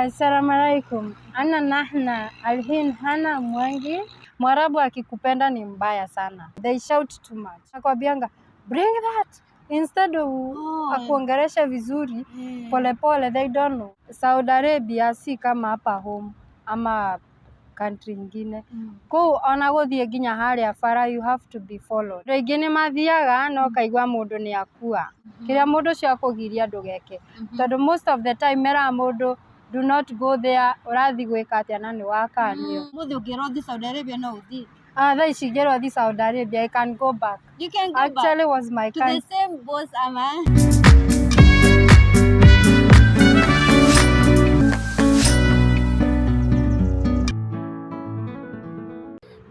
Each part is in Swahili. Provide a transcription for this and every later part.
Assalamu alaikum. Ana nahna alhin hana mwangi. Mwarabu akikupenda ni mbaya sana. They shout too much. Nakwambianga bring that instead of akuongelesha vizuri pole pole. They don't know. Saudi Arabia si kama hapa home ama country ingine. Ko ona guthie nginya haria bara you have to be followed. Reingine mathiaga no kaigwa mundu ni akua. Kiria mundu cio akugiria ndugeke. Tondu most of the time mera mundu do not go there. Urathi gwika atia na ni wakanio. Muthi ungirothi Saudi Arabia no uthi. Tha ici ngirothi Saudi Arabia I can go back. You can go Actually back. Was my to country. the same boss ama.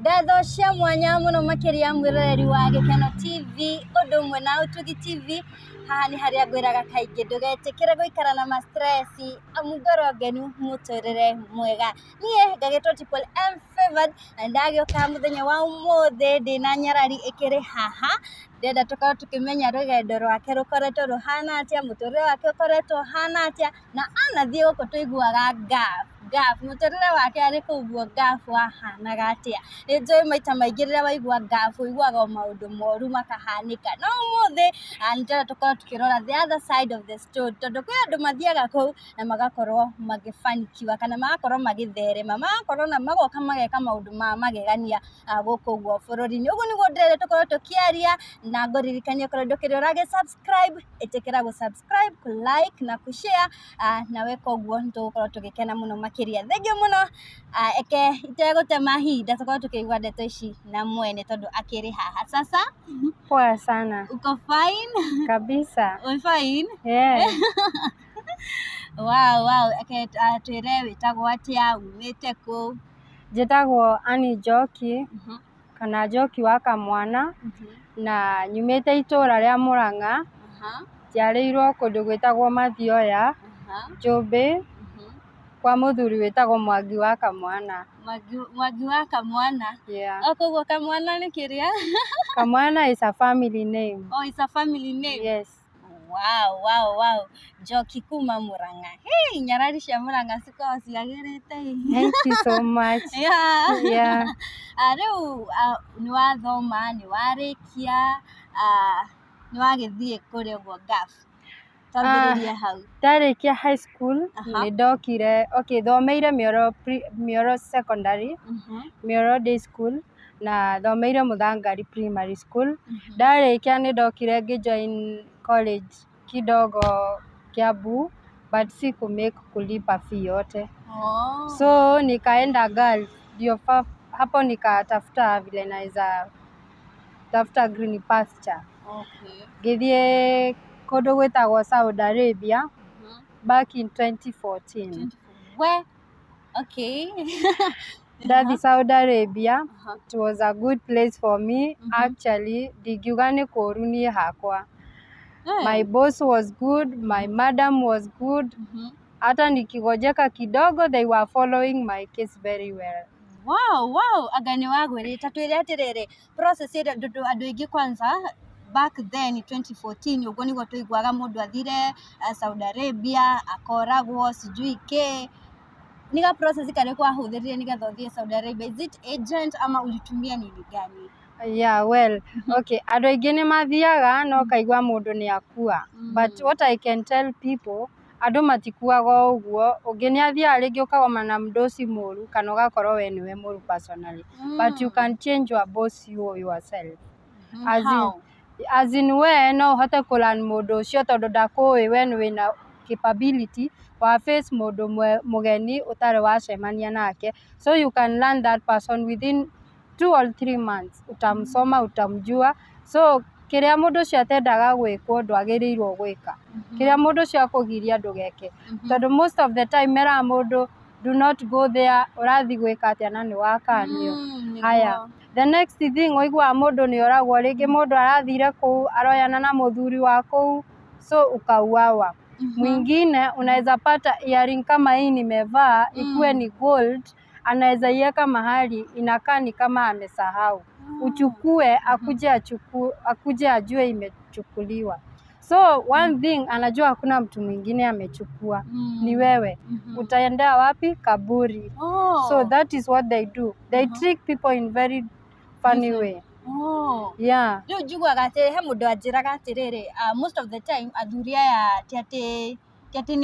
Ndatho cia mwanya muno makiria mwiroreri wa Gikeno TV undu umwe na Utugi TV. Haha ni haria ngwiraga kaingi ndugetikire guikara na ma stress amugoro ngenu muturire mwega. Nie ngagitwo triple M favored na ndagioka muthenya wa umuthi ndina nyarari ikiri haha. Ndenda tukorwo tukimenya rugendo rwake rukoretwo ruhana atia, muturire wake ukoretwo hana atia, na anathie guku tuiguaga gaf muturire wake ari kuguo gaf wahanaga atia. Nijui maita maingi riria waigua gaf uiguaga maundu moru makahanika. No umuthi ndenda tukorwo tukirora the other side of the story, tondu kwi andu mathiaga kuu na magakorwo magifanikiwa kana magakorwo magitherema, magakorwo na magoka mageka maundu ma magegania guku guo bururi-ini. Uguo niguo ndirenda tukorwo tukiaria na ngoririkania korwo ndukiri urage subscribe, itikira gu subscribe, ku like na ku share, na weka uguo nitugukorwo tugikena muno makiria. Thengio muno. Eke itegute mahinda tukorwo tukigwa ndeto ici na mwene tondu akiri haha. Sasa Poa sana. uko fine Kabisa. uko fine? Yeah. Wow. Eke twire witagwo atia, umite ku? Njitagwo ani Njoki kana Njoki wa Kamwana na nyumite itura ria Murang'a. Njiarĩirwo kundu gwitagwo Mathioya, Njumbi, kwa muthuri witagwo Mwangi wa Kamwana. Mwangi wa Kamwana? Yeah. Koguo Kamwana ni kiria? Kamwana is a family name. Oh, it's a family name? Yes. Wow. Njoki kuma Murang'a. Hey, nyarari cia Murang'a cikoragwo ciagĩrĩte. Thank you so much. Yeah. Riu ni wathoma, ni warikia, ni wagithie kuri uguo gaf? Tambĩrĩria hau. Ndarikia high school ni ndokire thomeire Mioro secondary, Mioro day school na thomeire Muthangari primary school. Ndarikia ni ndokire ngijoin college kidogo Kiambu, but siku make kulipa fee yote. So nikaenda girls, ndio hapo nikatafuta vile naweza tafuta green pasture. Ngithie kundu gwitagwo Saudi Arabia back in 2014. Where? Okay. Ndathi Saudi Arabia. It was a good place for me. Actually, ndigiuga ni kuru nie hakwa. My boss was good, my madam was good. Hata nikigojeka kidogo, they were following my case very well. Wow. Agani wagwirita twire atiriri process ira andu aingi kwanza back then 2014 ugo niguo tuiguaga mundu athire Saudi Arabia akoragwo sijui ke niga process kare kwa huthirie nigetha uthie Saudi Arabia. Is it agent ama ulitumia nini gani? Yeah, well, okay. Andu aingi ni mathiaga no kaigwa mundu ni akua. But what I can tell people, andu matikuaga uguo. Ungi ni athia ringi ukagoma na mdosi muru kana ugakorwo we niwe muru personally. But you can change your boss yourself. As in we no uhote kulan mundu ucio tondu ndakui we ni wina capability wa face mundu mugeni utari wacemania nake. So you can learn that person within 2 or 3 months. Utamsoma, utamjua. So kiria mundu ucio atendaga gwikwo ndwagĩrĩirwo gwika. Kiria mundu ucio akugiria ndugeke. Tondu most of the time mera mundu do not go there. Urathi gwika atia na ni wakanio. Haya. The next thing oigwa mundu ni oragwo ringi mundu arathire kuu aroyana na muthuri wa kuu, so ukauawa. Mwingine unaweza pata earring kama hii nimevaa ikuwe ni gold, anaweza iweka mahali inakaa ni kama amesahau. Uchukue akuje ajue imechukuliwa. So one thing anajua hakuna mtu mwingine amechukua. Ni wewe. Utaendea wapi? Kaburi. So that is what they do. They trick people in very funny way. Yeah. Riu njiguaga ati he mundu anjiraga atiriri most of the time athuri aya tiati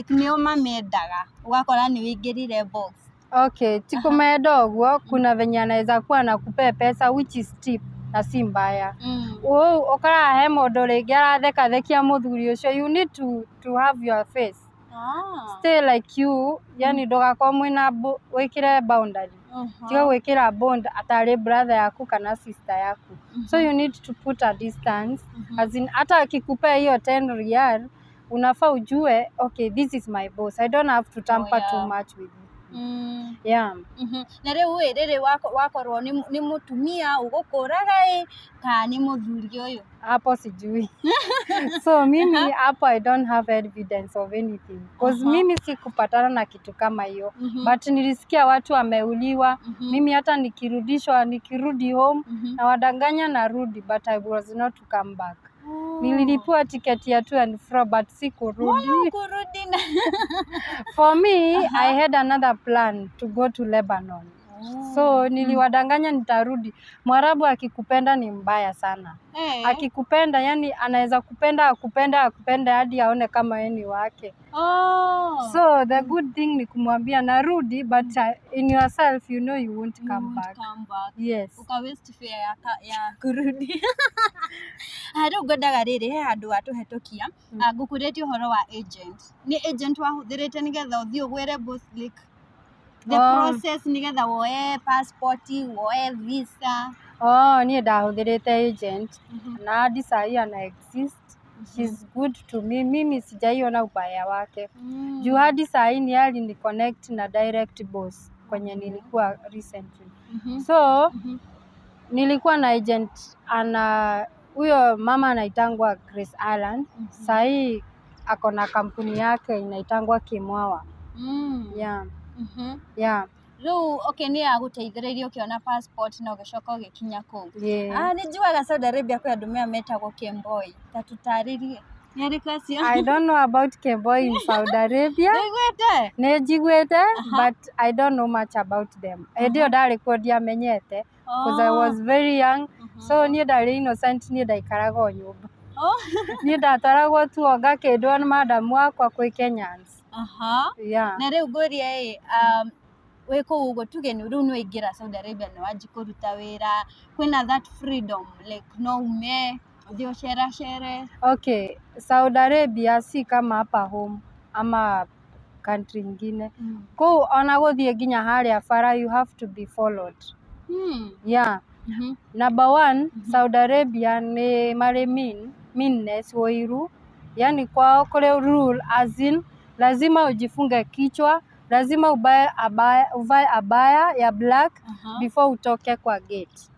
nio mamendaga ugakora ni wingirire box. Okay, tikumenda uguo kuna venye anaweza kuwa anakupea pesa which is cheap na si mbaya. Ukara he mundu ringi aratheka thekia muthuri ucio, you need to have your face. Stay like you, yani ndugakorwo mwina wikire boundary. Tiga gwikira bond atari brother yaku kana sister yaku. So you need to put a distance. As in hata akikupea hiyo 10 riyal unafaa ujue okay, this is my boss. I don't have to tamper too much with you. Yeah. Na riu riri wakorwo ni mutumia ugukuraga ka ni muthuri uyu hapo sijui. So mimi hapo I don't have evidence of anything because mimi sikupatana na kitu kama hiyo. But nilisikia watu wameuliwa. Mimi hata nikirudi home na wadanganya narudi, but I was not to come back. Nililipua tiketi ya to and fro but sikurudi. For me, I had another plan to go to Lebanon. So niliwadanganya nitarudi. Mwarabu akikupenda ni mbaya sana. Akikupenda yani anaweza kupenda akupenda hadi aone kama yeye ni wake. So the good thing ni kumwambia narudi, but in yourself you know you won't come back. Yes. Uka waste fare ya kurudi. Haro godaga riri he handu atuhetokia ngukuretie horo wa agent. Ni agent wahuthirite nigetha uthii ugwire boss like the process nigetha woe passport, woe visa. Nie ndahuthirite agent na hadi sahi ana exist. She's good to me. Mimi sijaiona ubaya wake. Juu hadi sahi ni alini connect na direct boss kwenye nilikuwa recently. So nilikuwa na agent huyo mama anaitangwa Grace Allen. Sahi ako na kampuni yake inaitangwa Kimwawa. Yeah. Yeah. Riu okay ni aguteithiririe ukiona passport na ugicoka ugikinya kuu. Ni njuaga Saudi Arabia kwa andu metagwo Kemboi. Tatutaririe. I don't know about Kemboi in Saudi Arabia. Nejigwete, but I don't know much about them. Ndio ndari kudia menyete because I was very young. So ni ndari innocent, ni ndaikaraga nyumba. Ni ndatwaragwo tu oga kindwa na madam wakwa kwi Kenyans. Yeah. Na riu nguria weko ugo tuge ni riu niwaingira Saudi Arabia ni wanji kuruta wira kwina that freedom like no ume uthio shere. Okay, Saudi Arabia si kama hapa home ama country ingine. Ko ona guthie nginya haria fara you have to be followed. Yeah. Number one, Saudi Arabia ni mari meanness woiru. Yani kwao kule rule as in lazima ujifunge kichwa, lazima uvae abaya ya black before utoke kwa gate.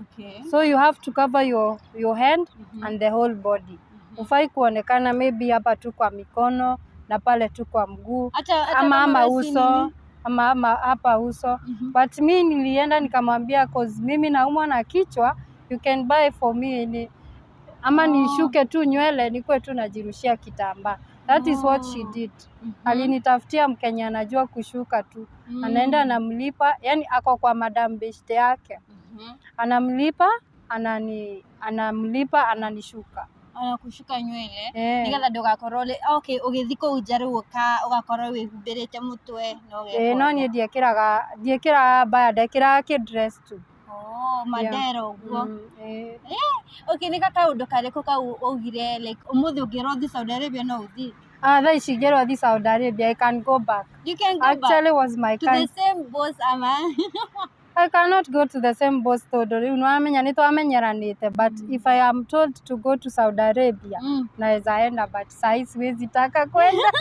Okay. So you have to cover your hand and the whole body. Ufai kuonekana maybe hapa tu kwa mikono na pale tu kwa mguu ama uso ama hapa uso. But mimi nilienda nikamwambia cause mimi naumwa na kichwa, you can buy for me ama nishuke tu nywele nikuwe tu najirushia kitambaa. That is what she did. Alinitafutia Mkenya anajua kushuka tu. Anaenda anamlipa, yani ako kwa madam beshte yake. Anamlipa, ananishuka. Anakushuka nywele. Nigetha ndugakorole okay ugithiko ujaru ugakorwo wihumbirite mutwe no nie ndiekiraga baya ndekiraga ki dress tu. Madero uguo. Okay nika kaundu kariko kau ugire like umuthi ungirothi Saudi Arabia no uthi. Thaa ici ngĩrothi Saudi Arabia, I can go back. You can go Actually back was my to the same boss ama. I cannot go to the same boss tondu riu nwamenya ni twamenyeranite, but if I am told to go to Saudi Arabia naweza enda, but sai siwezi taka kwenda.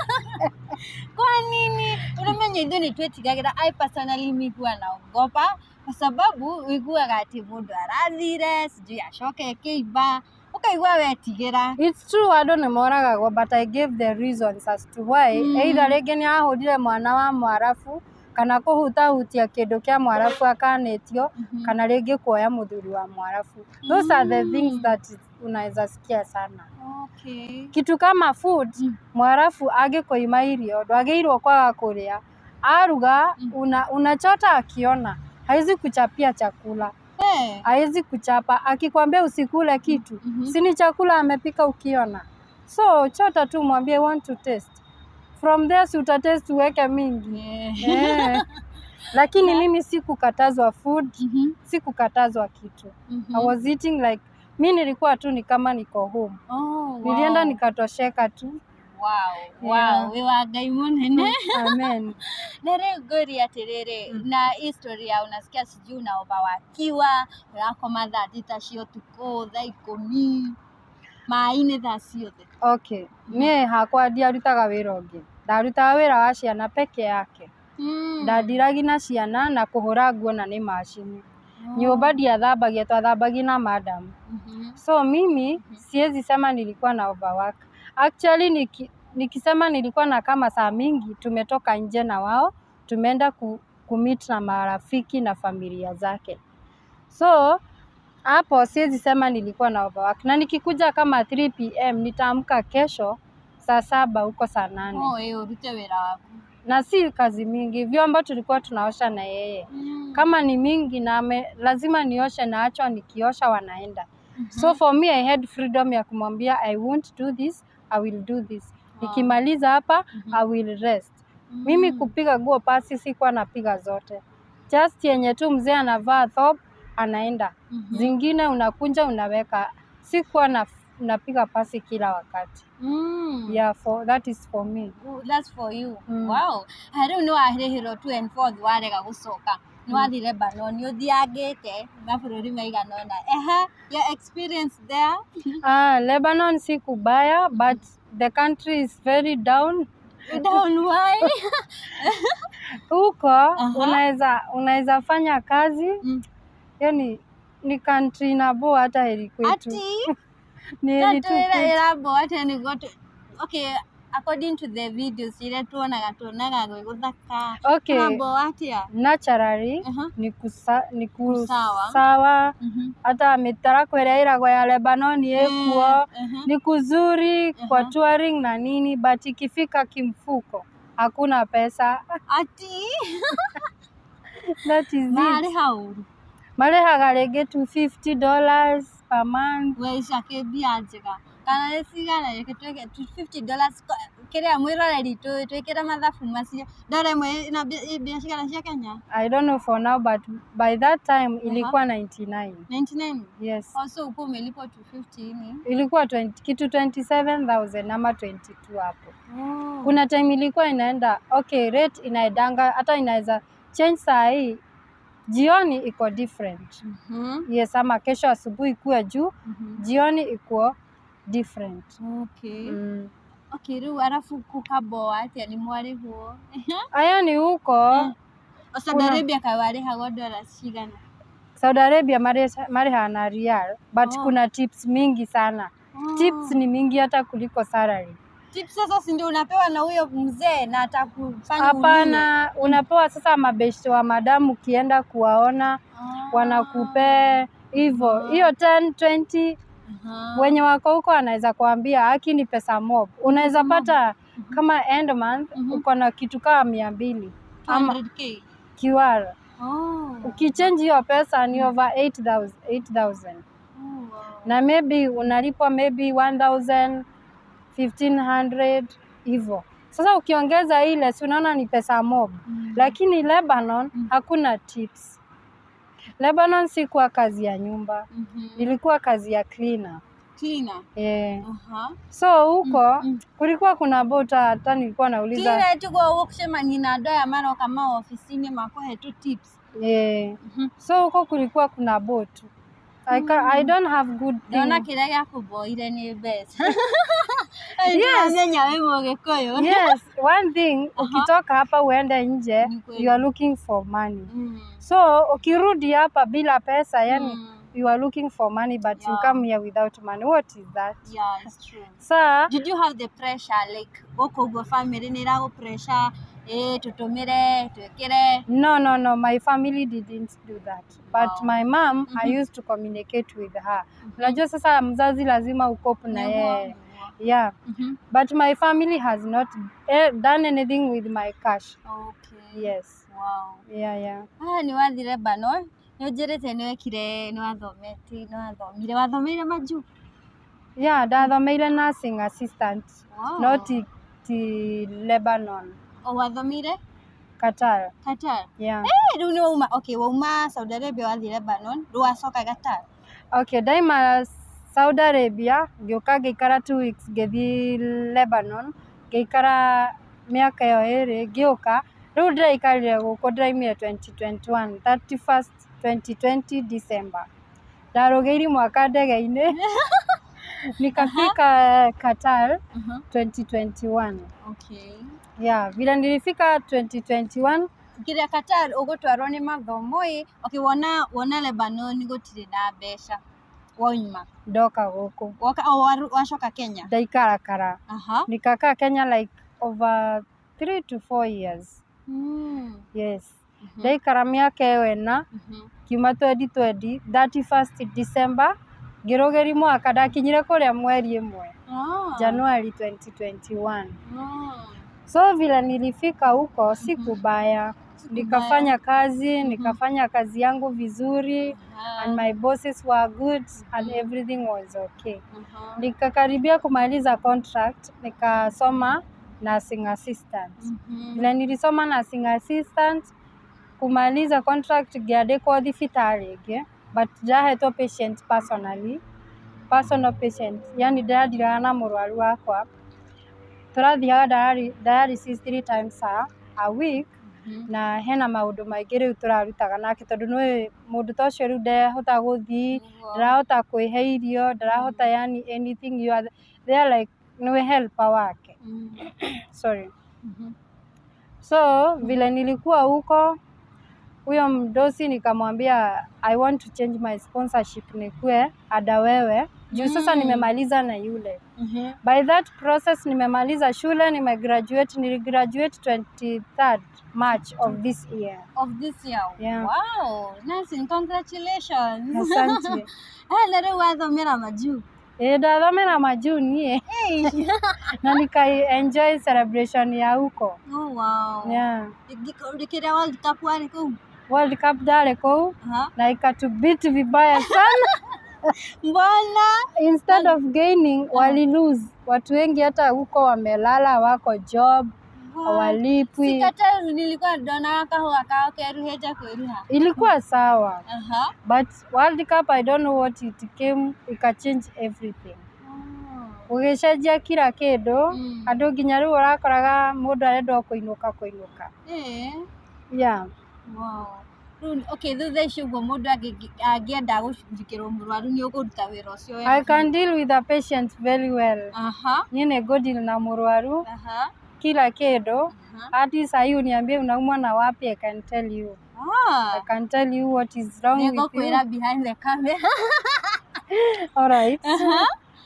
Kwa nini? Unamenya ithu ni twetigagira. I personally miguana naogopa kwa sababu wiguaga ati mundu arathire sijui acoke kiiba ukaigua wetigira. It's true andu ni moragagwo, but I gave the reasons as to why. Either rĩngĩ ni ahũrire mwana wa mwarabu kana kuhutahutia kindu kia mwarabu akanetio kana ringi kuoya muthuri wa mwarabu. Those are the things that unaweza sikia sana. Okay. Kitu kama food, mwarabu angikuima irio ndwagĩrĩirwo kwaga kuria. Aruga unachota akiona, haizi kuchapia chakula. Haizi kuchapa, akikwambia usikule kitu, sini chakula amepika ukiona. So chota tu mwambie want to taste. From there si utatest uweke mingi. Lakini mimi sikukatazwa food, sikukatazwa kitu. I was eating like, mimi nilikuwa tu ni kama niko home. Nilienda nikatosheka tu. Wow, we wa Ngai munene. Amen. Nere ngori atiriri na historia unasikia sijui unaomba wakiwa urakoma thaa thita cia ũtukũ thaa 10 maĩ-inĩ thaa ciothe. Okay. Niĩ hakwa ndiarutaga wĩra ũngĩ. Ndarutaga wĩra wa ciana peke yake. Ndandiragi na ciana na kuhura nguo na nĩ macini. Nyumba ndiathambagia, twathambagia na madam. So mimi siwezi sema nilikuwa na overwork. Actually nikisema nilikuwa na kama saa mingi, tumetoka nje na wao, tumeenda kumit na marafiki na familia zake. So hapo siwezi sema nilikuwa na overwork. Na nikikuja kama 3 PM nitaamka kesho saa 7 huko saa 8. Urute wĩra waku. Na si kazi mingi, vyombo tulikuwa tunaosha na yeye. Kama ni mingi na lazima nioshe na achwa nikiosha wanaenda. So for me I had freedom ya kumwambia I won't do this, I will do this. Nikimaliza hapa I will rest. Mimi kupiga nguo pasi sikuwa napiga zote. Just yenye tu mzee anavaa top anaenda. Zingine unakunja unaweka. Sikuwa napiga pasi kila wakati. Yeah, that is for me. That's for you. Wow. Hari no ahirihiro 2 and 4 warega gucoka. Ni wathi Lebanon ni uthiangite mabũrũri maigana ona. Your experience there? Lebanon si kubaya, but the country is very down. Down why? Huko unaweza fanya kazi. Yani ni country na boa hata heri kwetu. Ati? Ni heri tu. Okay, according to the videos ile tuonaga guthaka. Okay. Naturally ni kusawa. Hata mitara kwera irago ya Lebanon yekuo ni kuzuri kwa touring na nini, but ikifika kimfuko hakuna pesa. Ati? That is it. Marehaga rege $250 per month. Weisha kebia njega. Kana esigana yeke tweke $250 kiria mwiroreri twikira mathabu macio ndore mwe na biashara cia Kenya. I don't know for now, but by that time ilikuwa 99. Yes. Also uko umelipwa 250 ni ilikuwa kitu 27,000 ama 22 hapo. Kuna time ilikuwa inaenda okay, rate inaendanga hata inaweza change saa hii. Jioni iko different. Yes, ama kesho asubuhi kuwe juu, jioni iko different. Okay. Okay, riu arafu kukaboa ati ni mwari huo. Aya ni huko. Saudi Arabia kawariha dola cigana? Saudi Arabia mariha na rial, but kuna tips mingi sana. Tips ni mingi hata kuliko salary. Tips sasa si ndio unapewa na huyo mzee na atakufanya ulie? Hapana, unapewa sasa mabeshte wa madamu ukienda kuwaona wanakupe hivyo. Hiyo 10 20 wenye wako huko anaweza kuambia haki ni pesa mob. Unaweza pata kama end month uko na kitu kama 200 ama 200k QR. Ukichange hiyo pesa ni over 8,000. Na maybe unalipwa maybe 1,000 1,500 hivyo. Sasa ukiongeza ile si unaona ni pesa mob. Lakini Lebanon hakuna tips. Lebanon si kwa kazi ya nyumba. Ilikuwa kazi ya cleaner. So huko kulikuwa kuna bota hata nilikuwa nauliza. Kile tu kwa kusema nina doya mara kama ofisini makohe tu tips. So huko kulikuwa kuna bot. I don't have good things. Naona kile yako boire ni best. Yes, one thing ukitoka hapa uende nje you are looking for money. So ukirudi hapa bila pesa yani you are looking for money but you come here without money. What is that? Yeah, it's true. So did you have the pressure like oko go family ni rago pressure tutumire twekire. No, my family didn't do that. But my mom, I used to communicate with her. Unajua sasa mzazi lazima ukopu na yeye. Yeah. But my family has not done anything with my cash. Okay. Yes. Wow. Yeah. Ni wathi Lebanon. Ni njirite ni wekire ni wathomire maju. Yeah, ndathomeire nursing assistant. Wow. Not Lebanon. Wathomire? Qatar. Yeah. Riu ni wauma. Okay, wauma Saudi Arabia wathi Lebanon, wacoka Qatar. Okay, daima Saudi Arabia, ngĩũka ngĩikara 2 weeks ngĩthiĩ Lebanon, ngĩikara mĩaka ĩyo ĩrĩ, ngĩũka rĩu ndĩraikarire gũkũ ndĩraumire 2021, 31st 2020 December. Ndarũgĩire mwaka ndege-inĩ nikafika Qatar 2021. Okay. Yeah, vile nilifika 2021 ngiria Qatar ũgũtwarwo nĩ mathomo okay, wona Lebanon gũtirĩ na mbeca wauma ndoka gũkũ wacoka Kenya ndaikarakara nikakaa Kenya like over 3 to 4 years. Yes. Ndaikara mĩaka ĩyo ĩna kiuma 2020 31st December ngĩrũgĩri mwaka ndakinyire kũrĩa mweri ĩmwe January 2021. So vile nilifika huko sikubaya, nikafanya kazi yangu vizuri and my bosses were good and everything was okay. Nikakaribia kumaliza contract, nikasoma nursing assistant. Vile nilisoma nursing assistant, kumaliza contract ngiandĩkwo thibitarĩ ĩngĩ, but ndahetwo patient personal patient, yani ndĩrathiraga na mũrwaru wakwa. Turathiaga dialysis 3 times a week na hena maũndũ maingĩ rĩu tũrarutaga nake tondũ nĩ mũndũ ta ũcio rĩu ndahota gũthiĩ, ndarahota kwĩhe irio, ndarahota yani anything, you are there like nĩwe helper wake. Sorry. So vile nilikuwa huko, huyo mdosi nikamwambia I want to change my sponsorship nikue ada wewe juu sasa nimemaliza na yule. By that process nimemaliza shule, niligraduate 23rd March of this year. Yeah. Wow, nice, congratulations. Asante. Na rĩu wathomera maju? Ndathomera maju niĩ. Na nika enjoy celebration ya huko. Oh wow. Yeah. Ndikira World Cup wari kuu? World Cup ndare kuu na ikatubit vibaya sana. Mbona? Instead of gaining wali lose. Watu wengi hata huko wamelala, wako job, hawalipwi. Sikata nilikuwa ndona kahua kao keruheja kweruha. Ilikuwa sawa. But World Cup I don't know what it came, it change everything. Ũgĩcenjia kila kĩndũ, andũ nginya rĩu ũrakoraga mũndũ arenda kũinũka. Yeah. Wow. Okay, thutha icio ũguo mũndũ angĩenda gũthikĩrwo mũrwaru nĩ ũkũruta wĩra ũcio wega. I can deal with a patient very well. Niĩ nĩ good na mũrwaru. Kila kĩndũ. Hadi sahii uniambie unaumwa na wapi, I can tell you. I can tell you what is wrong with you. Nĩngũkwĩra behind the camera. All right.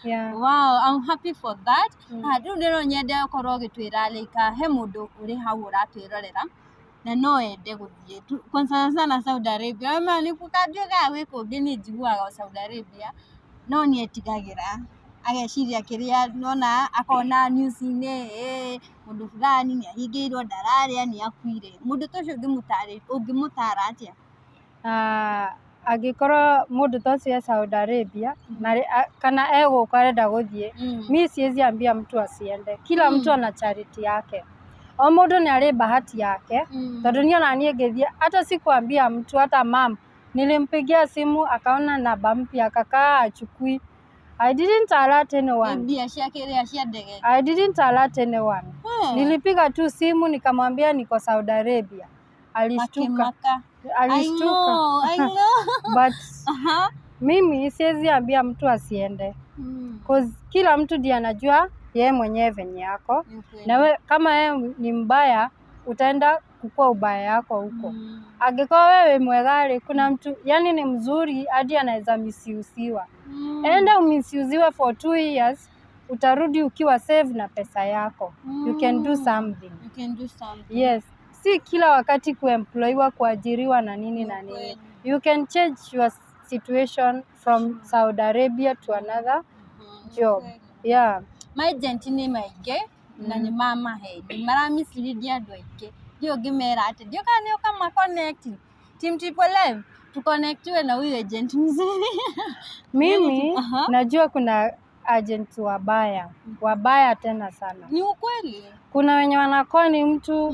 Yeah. Wow, I'm happy for that. Rĩu ndĩro nyende ũkorwo ũgĩtwĩra like he mũndũ ũrĩ hau ũratwĩrorera na no ende gũthiĩ kwanza sana Saudi Arabia. Ama nĩkũkanjũga gwĩ kũngĩ nĩ njiguaga Saudi Arabia no nĩ etigagĩra ageciria kĩrĩa nona akona news-inĩ mũndũ fulani nĩ ahingĩirwo ndararĩa nĩ akuire. Mũndũ ta ũcio ũngĩmũtara atĩa? Angĩkorwo mũndũ ta ũcio Saudi Arabia kana egũka arenda gũthiĩ, mimi siwezi ambia mtu asiende. Kila mtu ana charity yake. O mũndũ nĩ arĩ bahati yake. Tondũ niĩ ona niĩ ngĩthiĩ hata sikuambia mtu, hata mom nilimpigia simu akaona namba mpya akakaa achukui. I didn't alert anyone. I didn't alert anyone. Nilipiga tu simu nikamwambia niko Saudi Arabia. Alishtuka. I know. But mimi siwezi ambia mtu asiende. Cause kila mtu ndiye anajua yeye mwenyewe venye yako. Na we, kama yeye ni mbaya utaenda kukua ubaya yako huko. Angekuwa wewe mwegari, kuna mtu yani ni mzuri hadi anaweza misiusiwa. Enda umisiuziwe for 2 years, utarudi ukiwa save na pesa yako. You can do something. can do something. Yes, si kila wakati kuemployiwa, kuajiriwa na nini na nini. You can change your situation from Saudi Arabia to another job. Yeah. My gentini maige na ni mama he. Ni mara mislead andu aige. Dio ngimera ati dio kana kama connect. Team Triple M to connectiwe na huyu agent mzuri. Mimi najua kuna agent wabaya tena sana. Ni ukweli. Kuna wenye wanakoni mtu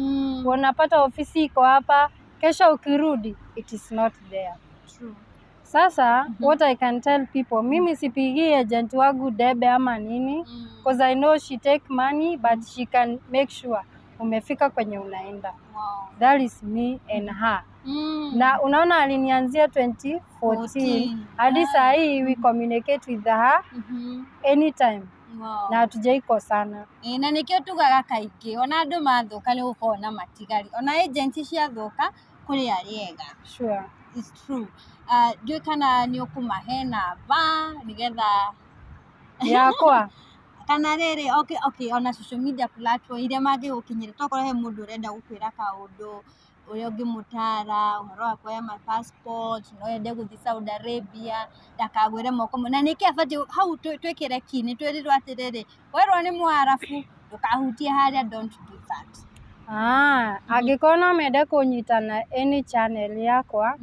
unapata ofisi iko hapa, kesho ukirudi it is not there. True. Sasa what I can tell people, mimi sipigi agent wangu debe ama nini, because I know she take money but she can make sure umefika kwenye unaenda. Wow. That is me and her. Na unaona alinianzia 2014 hadi saa hii we communicate with her anytime. Wow. Na hatujaiko sana. Na nikio tugaga kaingĩ ona andũ mathuka nĩ gũkorwo na matigari ona agency ciathuka kũrĩ arĩega. Sure. It's true. Ndiũ kana nĩ ũkũmahe namba nĩgetha yakwa kana rĩrĩ okay ona social media platform iria mangĩgũkinyĩra tokorwo he mũndũ ũrenda gũkwĩra kaũndũ ũrĩa ũngĩmũtara ũhoro wa kuoya ma passport no ende gũthiĩ Saudi Arabia ndakagwĩre moko na nĩkĩ abatie hau twĩkĩre kinĩ twĩrĩrwo atĩrĩrĩ werwo nĩ Mũarabu ndũkahutie harĩa, don't do that. Angĩkorwo no mende kũnyitana any channel yakwa,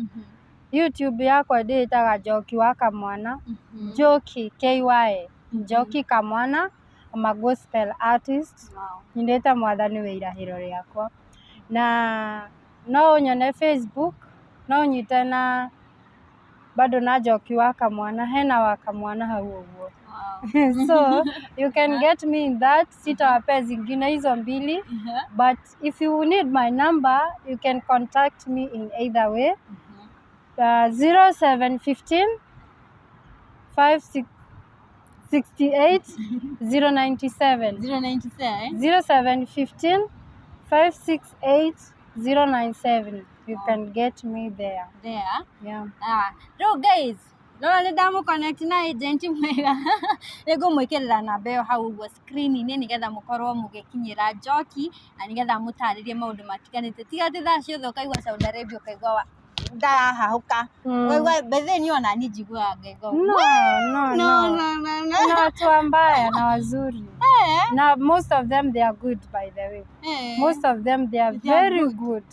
YouTube yakwa ndĩĩtaga Njoki wa Kamwana, Njoki KY, Njoki Kamwana, I'm a gospel artist. Wow. Nyendete Mwathani wĩ irahĩro rĩakwa. Na no nyone Facebook, no nyite na bado na Njoki wa Kamwana, hena wa Kamwana hau ũguo. Wow. So you can get me in that, sitawapea zingine hizo mbili. But if you need my number, you can contact me in either way. 0715 568 097 0715 568 097. You can get me there. Yeah. So guys, rora nĩ ndamũ-connect na agent mwega nĩngũmwĩkĩrĩra namba ĩyo hau ũguo screen-inĩ nĩgetha mũkorwo mũgĩkinyĩra Njoki na nĩgetha mũtarĩrie maũndũ matiganĩte. Tiga atĩ thaa ciothe ũkaigua Saudi Arabia ũkaigua ndarahahũka. Waigua betheni ona niĩ njiguaga ngaigua. No. Kuna watu wambaya na wazuri. Na most of them they are good, by the way. Most of them they are very good.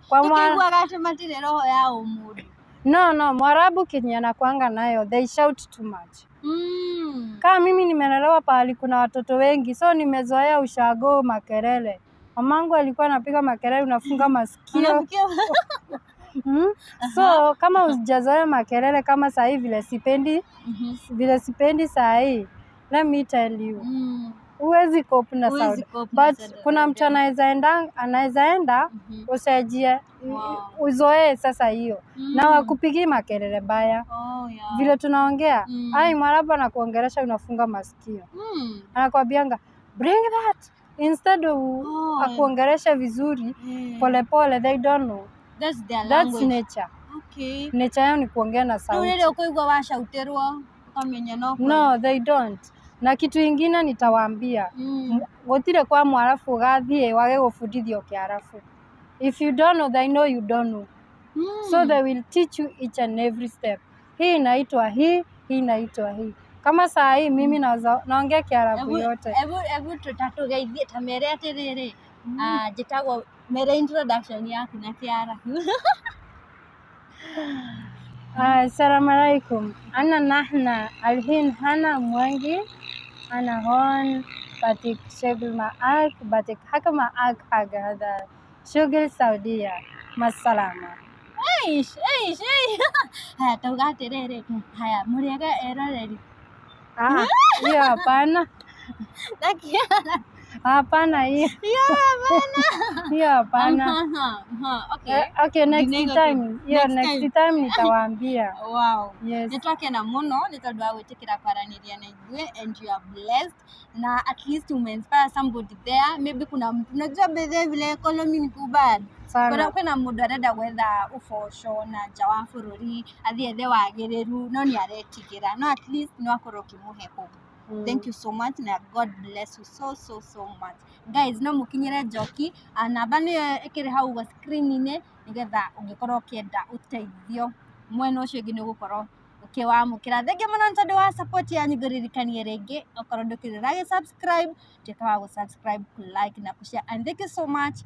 Tukiguaga atĩ matirĩ roho ya ũmũndũ. No, Mwarabu Kenya anakuanga nayo, they shout too much. Kama mimi nimelelewa pahali kuna watoto wengi, so nimezoea ushago makelele. Mamangu alikuwa anapiga makelele unafunga masikio. So kama hujazoea makelele kama saa hii vile sipendi saa hii, let me tell you. Huwezi cope na Saudi. But kuna mtu anaweza enda usajie uzoee sasa hiyo. Na wakupigi makelele baya. Vile tunaongea, Mwarabu anakuongelesha unafunga masikio. Anakuambianga bring that instead of akuongelesha vizuri pole, they don't know. That's their language. That's nature. Okay. Nature yao ni kuongea na sauti. Ndio ukoigwa washauterwa ukamenya no. No, they don't. Na kitu ingine nitawaambia. Gotire kwa Mwarabu gathie wage gufundithio Kiarabu. If you don't know, they know you don't know. So they will teach you each and every step. Hii inaitwa hii inaitwa hii. Kama saa hii mimi naongea Kiarabu yote. Ebu tutatugeithie tamere atiriri. Jitagwo mere introduction yaku na Kiarabu. Assalamu alaikum. Ana nahna alhin hana mwangi ana hon batik shugul maak batik haka maak haga hada shugul Saudia. Masalama. Eish. Haya tugate rere. Haya muriaga eroreri. Hiyo hapana. Hapana hiyo. Hiyo hapana. Okay, next time nitawaambia. Wow. Yes. Nitwakena muno nĩ tondũ wa gwĩtĩkĩra kwaranĩria na ithuĩ and you are blessed na at least you inspire somebody there. Maybe kuna mtu unajua vile economy ni kubad. Kuna mũndũ arenda gwetha ũboco na nja wa bũrũri athiĩ ethe wagĩrĩru no nĩ aretigĩra no at least no akorwo ũkĩmũhe hope. Thank you so much na God bless you so much. Guys, no mukinyire Njoki, namba ni ikiri hau wa screen-inĩ nigetha ungikorwo ukienda uteithio mwena ucio ngi ni gukorwo ukiwamukira. Thengi muno nĩ tondũ wa support yanyu. Ngũririkanie rĩngĩ okorwo ndũkĩrĩ subscribe, tuĩka wa subscribe, like na kushare. And thank you so much.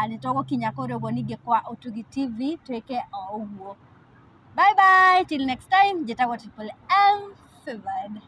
Nĩ tũgũkinya kũrĩa ũguo ningĩ kwa Utugi TV, tuĩke o ũguo. Bye bye till next time. Njĩtagwo Triple M Favored.